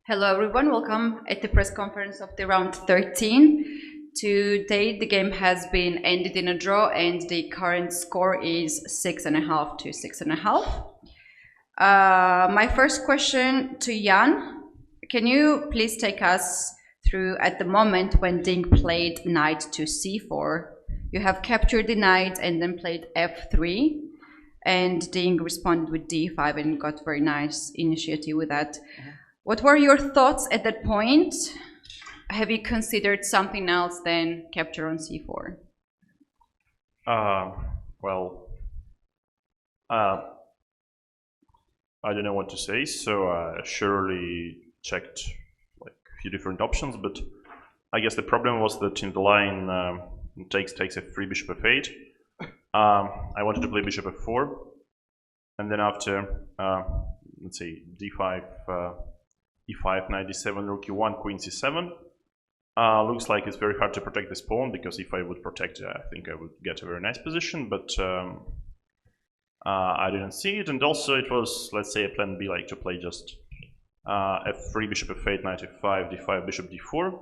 Hello everyone, welcome at the press conference of the round 13. Today the game has been ended in a draw and the current score is 6.5 to 6.5. My first question to Jan, can you please take us through at the moment when Ding played knight to c4? You have captured the knight and then played f3 and Ding responded with d5 and got very nice initiative with that. What were your thoughts at that point? Have you considered something else than capture on c4? I don't know what to say, so I surely checked like a few different options, but I guess the problem was that in the line takes f3, bishop f8. I wanted to play bishop f4, and then after, let's say d5, e5, knight d7, rook e1, queen c7. Looks like it's very hard to protect this pawn, because if I would protect it, I think I would get a very nice position, but I didn't see it. And also it was, let's say, a plan B, like to play just f3, bishop f8, knight f5, d5, bishop d4,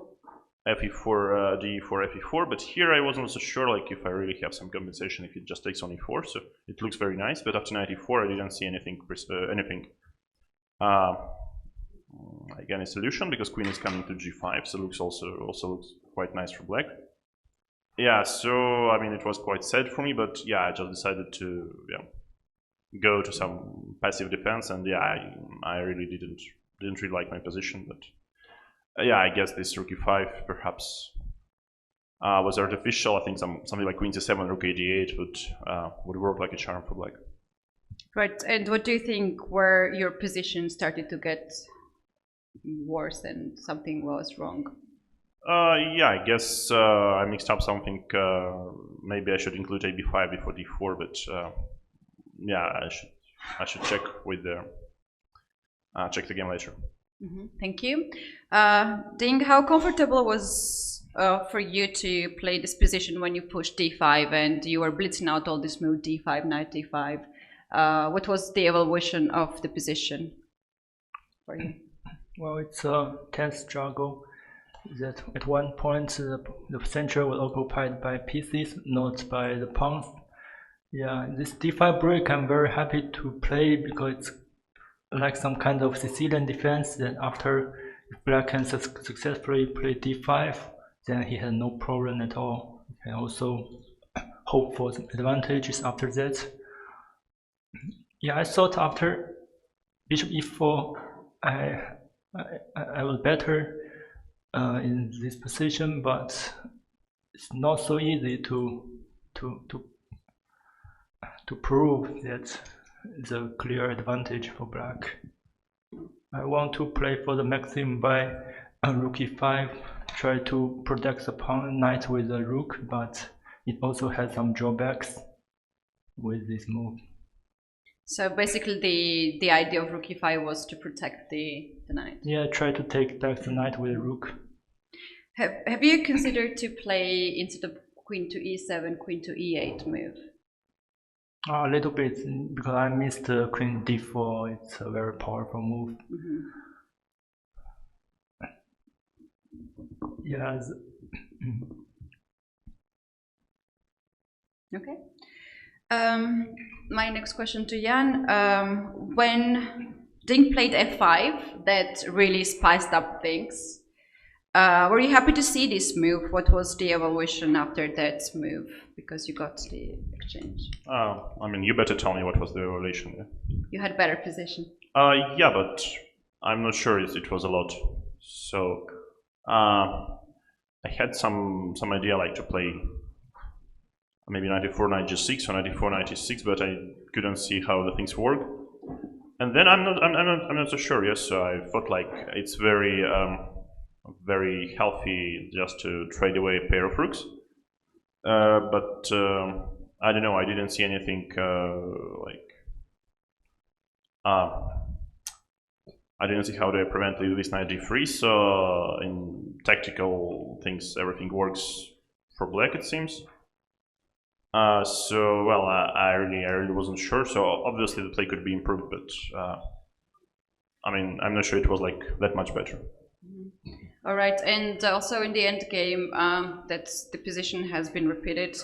fe4, d4, fe4. But here I wasn't so sure, like if I really have some compensation if it just takes on e4. So it looks very nice, but after knight e4 I didn't see anything like any solution, because queen is coming to g5, so looks also looks quite nice for black. Yeah, so I mean it was quite sad for me, but yeah, I just decided to go to some passive defense, and yeah, I really didn't really like my position, but yeah, I guess this rook e5 perhaps was artificial. I think something like queen c7, rook a8 would work like a charm for black. Right, and what do you think where your position started to get worse and something was wrong? Yeah, I guess I mixed up something. Maybe I should include ab5 before d4, but yeah, I should check with the check the game later. Thank you. Ding, how comfortable was for you to play this position when you pushed d5 and you were blitzing out all this move d5, knight d5? What was the evaluation of the position for you? Well, it's a tense struggle. That at one point the center was occupied by pieces, not by the pawns. Yeah, this d5 break I'm very happy to play, because it's like some kind of Sicilian defense. That after if black can successfully play d5, then he has no problem at all. He can also hope for some advantages after that. Yeah, I thought after bishop e4 I was better in this position, but it's not so easy to prove that the clear advantage for black. I want to play for the maximum by rook e5, try to protect the pawn knight with the rook, but it also has some drawbacks with this move. So basically the idea of rook e5 was to protect the knight. Yeah, try to take back the knight with a rook. Have you considered to play instead of queen to e7, queen to e8 move? A little bit, because I missed queen d4. It's a very powerful move. Yeah. Okay. My next question to Jan. When Ding played f5, that really spiced up things. Were you happy to see this move? What was the evaluation after that move? Because you got the exchange. I mean, you better tell me what was the evaluation. Yeah? You had better position. Yeah, but I'm not sure it was a lot. So I had some idea like to play maybe 94, knight g6 or 94, knight e6, but I couldn't see how the things work. And then I'm not so sure. Yes, so I thought like it's very healthy just to trade away a pair of rooks. But I don't know. I didn't see anything I didn't see how to prevent this knight d3. So in tactical things, everything works for black, it seems. So well, I really wasn't sure. So obviously the play could be improved, but I mean, I'm not sure it was like that much better. All right, and also in the end game, that the position has been repeated.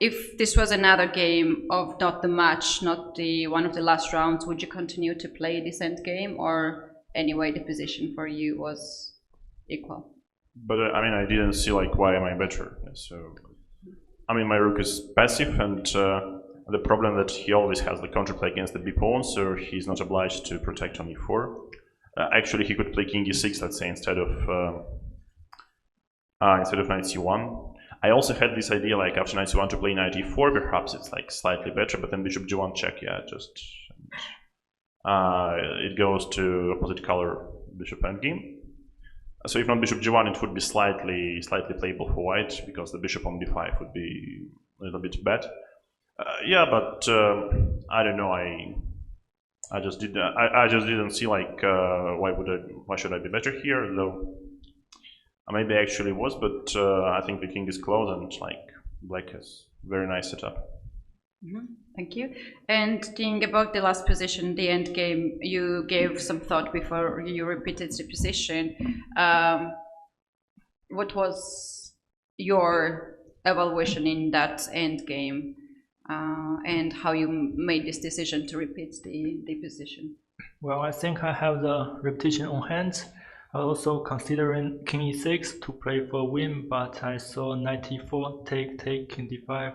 If this was another game of not the match, not the one of the last rounds, would you continue to play this end game, or anyway the position for you was equal? But I mean, I didn't see like why am I better. So, I mean, my rook is passive, and the problem that he always has the counterplay against the b pawn, so he's not obliged to protect on e4. Actually, he could play king e6, let's say, instead of knight c1. I also had this idea, like after knight c1, to play knight e4. Perhaps it's like slightly better, but then bishop g1 check, yeah, just it goes to opposite color bishop endgame. So if not bishop g1, it would be slightly playable for white, because the bishop on b5 would be a little bit bad. Yeah, but I don't know. I just didn't see like why should I be better here, though maybe I actually was, but I think the king is close and like black has very nice setup. Thank you. And thinking about the last position, the end game, you gave some thought before you repeated the position. What was your evaluation in that end game, and how you made this decision to repeat the position? Well, I think I have the repetition on hand. I also considering king e6 to play for win, but I saw knight e4, take, king d5,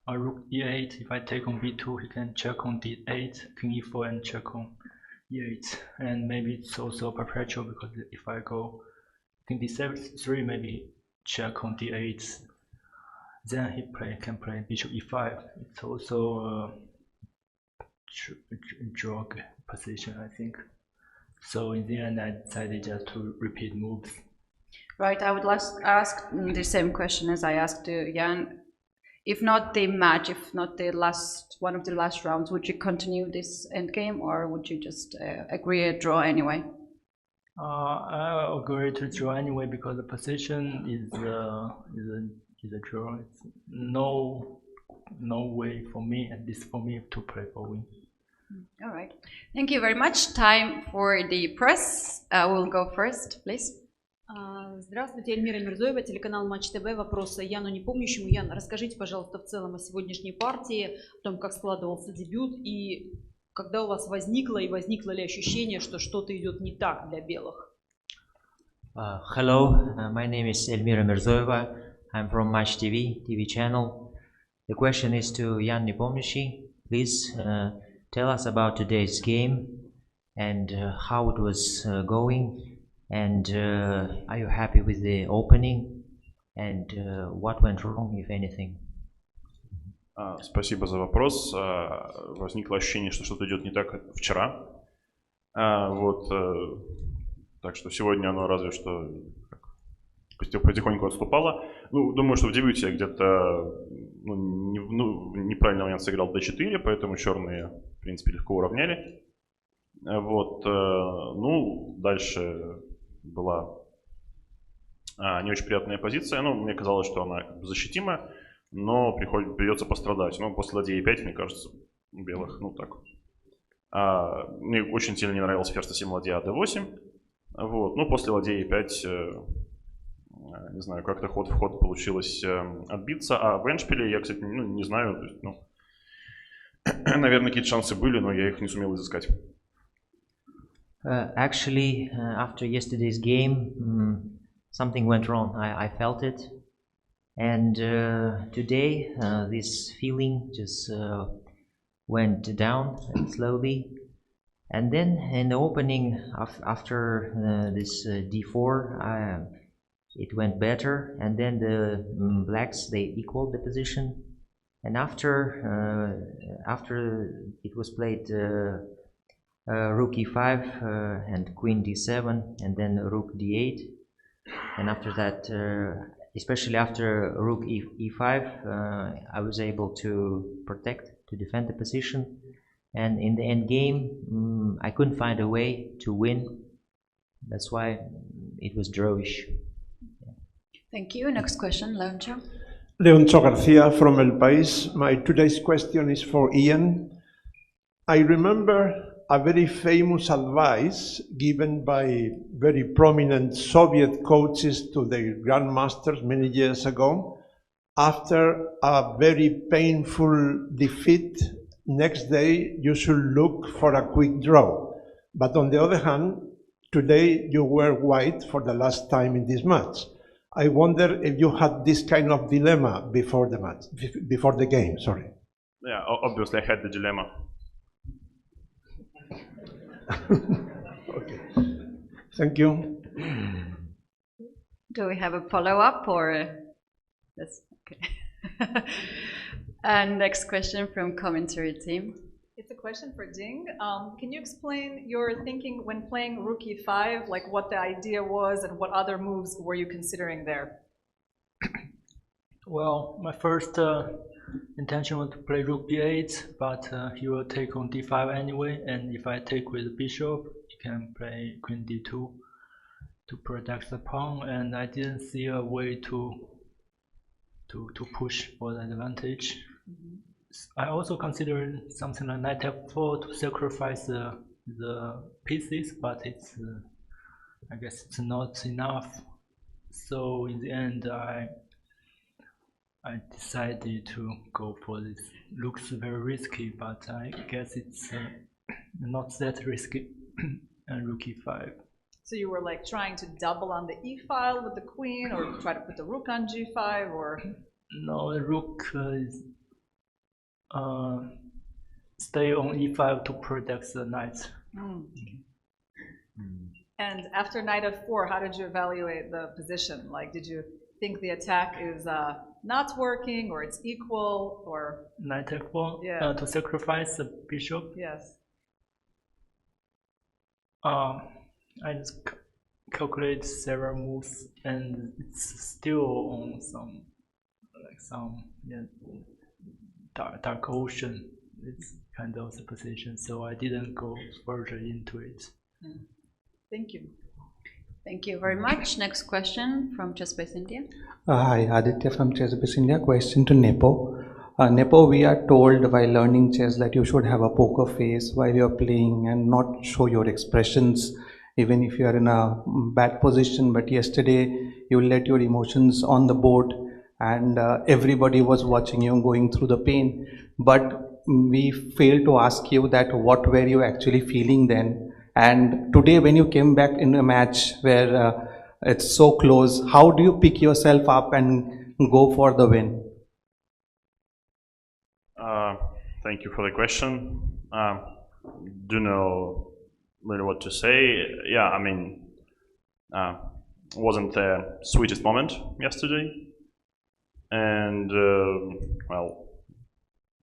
or rook e8. If I take on b2, he can check on d8, king e4, and check on e8. And maybe it's also perpetual, because if I go king d7, maybe check on d8. Then he can play bishop e5. It's also a draw position, I think. So in the end, I decided just to repeat moves. Right, I would ask the same question as I asked Jan. If not the match, if not the one of the last rounds, would you continue this endgame, or would you just agree a draw anyway? I agree to draw anyway, because the position is a draw. It's no way for me, at least for me, to play for win. All right. Thank you very much. Time for the press. We'll go first, please. Здравствуйте, Эльмира Мирзоева, телеканал Матч ТВ. Вопросы Яну Непомнящему. Ян, расскажите, пожалуйста, в целом о сегодняшней партии, о том, как складывался дебют, и когда у вас возникло ли ощущение, что что-то идет не так для белых? Hello, my name is Elmira Mirzoeva. I'm from Match TV channel. The question is to Jan Nepomniachtchi. Please tell us about today's game and how it was going, and are you happy with the opening, and what went wrong, if anything? Спасибо за вопрос. Возникло ощущение, что что-то идет не так, как вчера. Вот, так что сегодня оно разве что потихоньку отступало. Ну, думаю, что в дебюте я где-то неправильный момент сыграл d4, поэтому черные, в принципе, легко уравняли. Вот, ну, дальше была не очень приятная позиция. Ну, мне казалось, что она защитима, но придется пострадать. Ну, после ладьи e5, мне кажется, у белых, ну, так. Мне очень сильно не нравился ферзь c7 ладья d8. Вот, ну, после ладьи e5... не знаю, как-то ход в ход получилось отбиться, а в эндшпиле я, кстати, не знаю, то есть, наверное, какие-то шансы были, но я их не сумел изыскать. Actually, after yesterday's game, something went wrong. I felt it, and today this feeling just went down slowly, and then in the opening after this d4. It went better, and then the blacks, they equaled the position, and after it was played rook e5 and queen d7, and then rook d8, and after that, especially after rook e5, I was able to defend the position, and in the end game I couldn't find a way to win. That's why it was drawish. Thank you. Next question, Leoncho. Leoncho Garcia from El País. My today's question is for Ian. I remember a very famous advice given by very prominent Soviet coaches to their grandmasters many years ago. After a very painful defeat, next day you should look for a quick draw. But on the other hand, today you were white for the last time in this match. I wonder if you had this kind of dilemma before the match, before the game, sorry. Yeah, obviously I had the dilemma. Okay. Thank you. Do we have a follow-up or that's okay? And next question from commentary team. It's a question for Ding. Can you explain your thinking when playing Rook e5, like what the idea was and what other moves were you considering there? Well, my first intention was to play Rook b8, but he will take on d5 anyway, and if I take with bishop, he can play Queen d2 to protect the pawn, and I didn't see a way to push for the advantage. Mm-hmm. I also considered something like knight f4 to sacrifice the pieces, but it's I guess it's not enough. So in the end, I decided to go for this. Looks very risky, but I guess it's not that risky. And Rook e5. So you were like trying to double on the e file with the queen, or try to put the rook on g5, or? No, the rook is stay on e5 to protect the knight. Mm. And after knight f4, how did you evaluate the position? Like, did you think the attack is not working, or it's equal, or? Knight f4, yeah. To sacrifice the bishop? Yes. I just calculate several moves, and it's still on some dark ocean. It's kind of the position, so I didn't go further into it. Thank you. Thank you very much. Next question from Chessbase India. Hi, Aditya from Chessbase India. Question to Nepo. Nepo, we are told while learning chess that you should have a poker face while you're playing and not show your expressions even if you are in a bad position. But yesterday you let your emotions on the board, and everybody was watching you going through the pain. But we failed to ask you that what were you actually feeling then? And today when you came back in a match where it's so close, how do you pick yourself up and go for the win? Thank you for the question. Do know really what to say. Yeah, I mean, wasn't the sweetest moment yesterday, and well,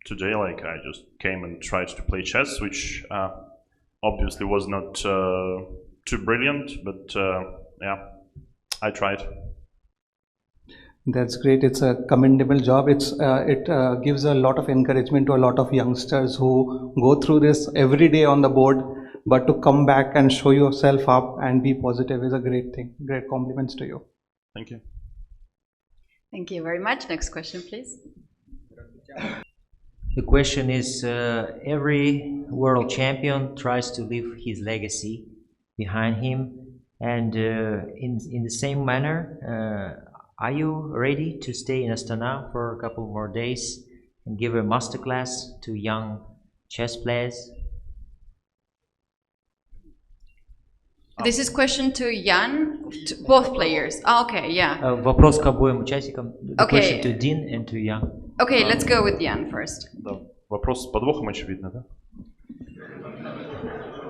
today like I just came and tried to play chess, which obviously was not too brilliant, but yeah, I tried. That's great. It's a commendable job. It gives a lot of encouragement to a lot of youngsters who go through this every day on the board, but to come back and show yourself up and be positive is a great thing. Great compliments to you. Thank you. Thank you very much. Next question, please. The question is, every world champion tries to leave his legacy behind him, and in the same manner, are you ready to stay in Astana for a couple more days and give a masterclass to young chess players? This is question to Jan, to both players. Oh, okay, yeah. Вопрос к обоим участникам. The Okay. question to Dean and to Jan. Okay, let's go with Jan first. Да. Вопрос с подвохом, очевидно, да?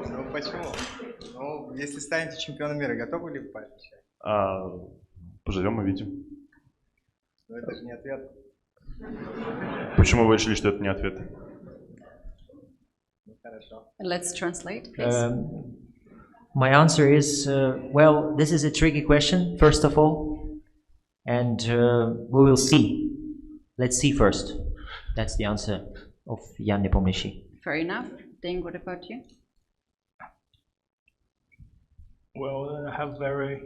Ну почему? Ну, если станете чемпионом мира, готовы ли вы пообещать? Поживем и видим. Но это же не ответ. Почему вы решили, что это не ответ? Ну хорошо. Let's translate, please. My answer is, well, this is a tricky question, first of all, and we will see. Let's see first. That's the answer of Jan Nepomniachtchi. Fair enough. Ding, what about you? Well, I have very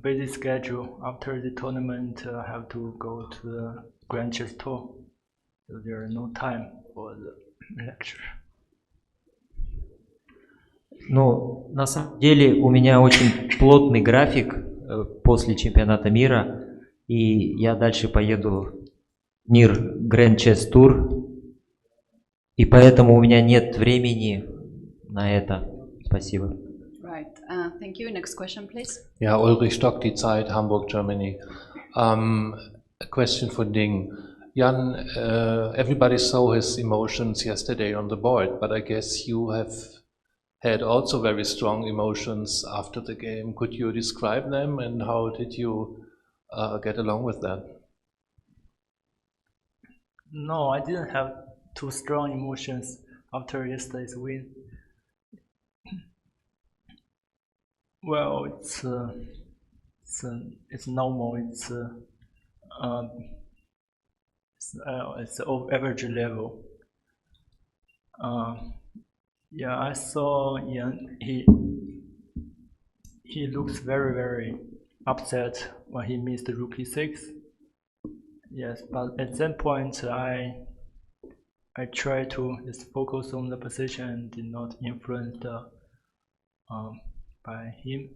busy schedule. After the tournament, I have to go to the Grand Chess Tour, so there is no time for the lecture. Ну, на самом деле у меня очень плотный график после чемпионата мира, и я дальше поеду в Нир Grand Chess Tour, и поэтому у меня нет времени на это. Спасибо. Right. Thank you. Next question, please. Ja, Ulrich Stock, Die Zeit, Hamburg, Germany. A question for Ding. Jan, everybody saw his emotions yesterday on the board, but I guess you have had also very strong emotions after the game. Could you describe them and how did you get along with that? No, I didn't have too strong emotions after yesterday's win. Well, it's normal. It's average level. Yeah, I saw Ian. He looks very upset when he missed the rook e6. Yes, but at that point I tried to just focus on the position and did not influence by him.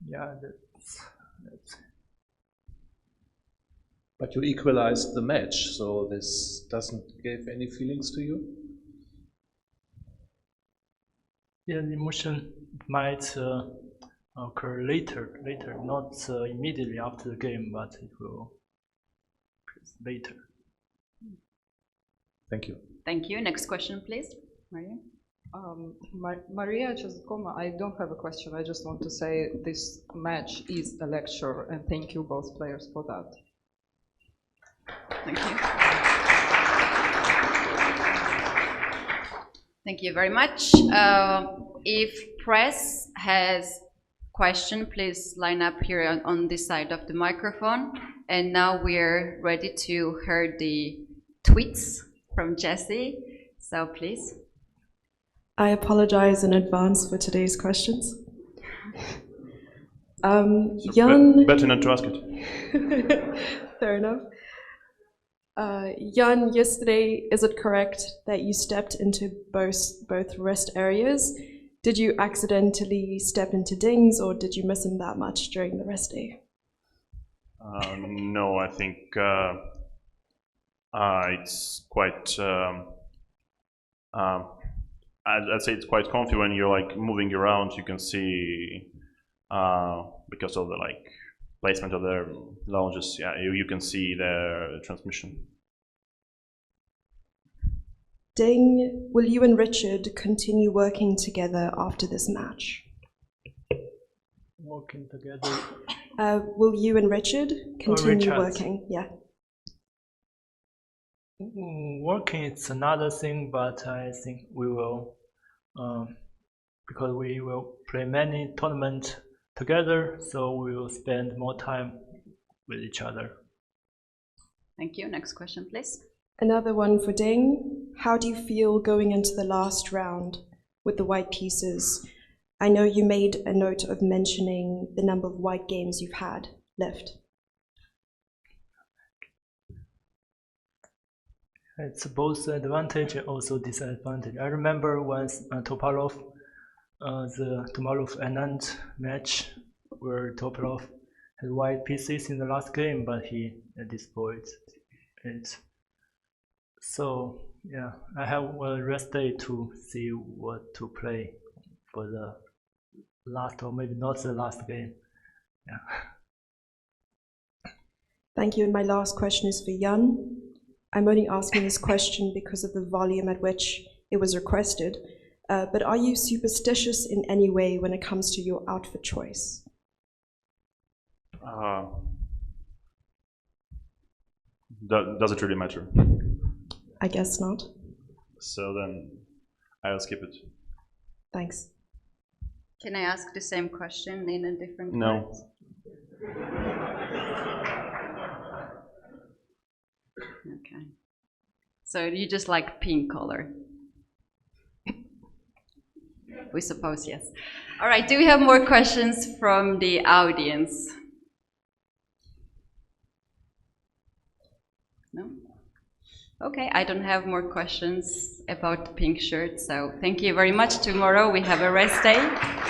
Yeah, that's. But you equalized the match, so this doesn't give any feelings to you? Yeah, the emotion might occur later, not immediately after the game, but it will later. Thank you. Thank you. Next question, please. Maria. Maria Cheskoma, I don't have a question. I just want to say this match is a lecture, and thank you both players for that. Thank you. Thank you very much. If press has question, please line up here on this side of the microphone. And now we're ready to hear the tweets from Jesse. So please. I apologize in advance for today's questions. Jan. Better not to ask it. Fair enough. Jan, yesterday, is it correct that you stepped into both rest areas? Did you accidentally step into Ding's, or did you miss him that much during the rest day? No, I think it's quite. I'd say it's quite comfy when you're like moving around. You can see because of the like placement of their lounges. Yeah, you can see their transmission. Ding, will you and Richard continue working together after this match? Working together. Will you and Richard continue working? Yeah. Working is another thing, but I think we will, because we will play many tournaments together, so we will spend more time with each other. Thank you. Next question, please. Another one for Ding. How do you feel going into the last round with the white pieces? I know you made a note of mentioning the number of white games you've had left. It's both advantage and also disadvantage. I remember once Topalov, the Tomorrov Anand match, where Topalov had white pieces in the last game, but he destroyed it. So yeah, I have a rest day to see what to play for the last, or maybe not the last game. Yeah. Thank you. And my last question is for Jan. I'm only asking this question because of the volume at which it was requested, but are you superstitious in any way when it comes to your outfit choice? Does it really matter? I guess not. So then I'll skip it. Thanks. Can I ask the same question in a different way? No. Okay. So you just like pink color? We suppose yes. All right, do we have more questions from the audience? No? Okay, I don't have more questions about the pink shirt, so thank you very much. Tomorrow we have a rest day.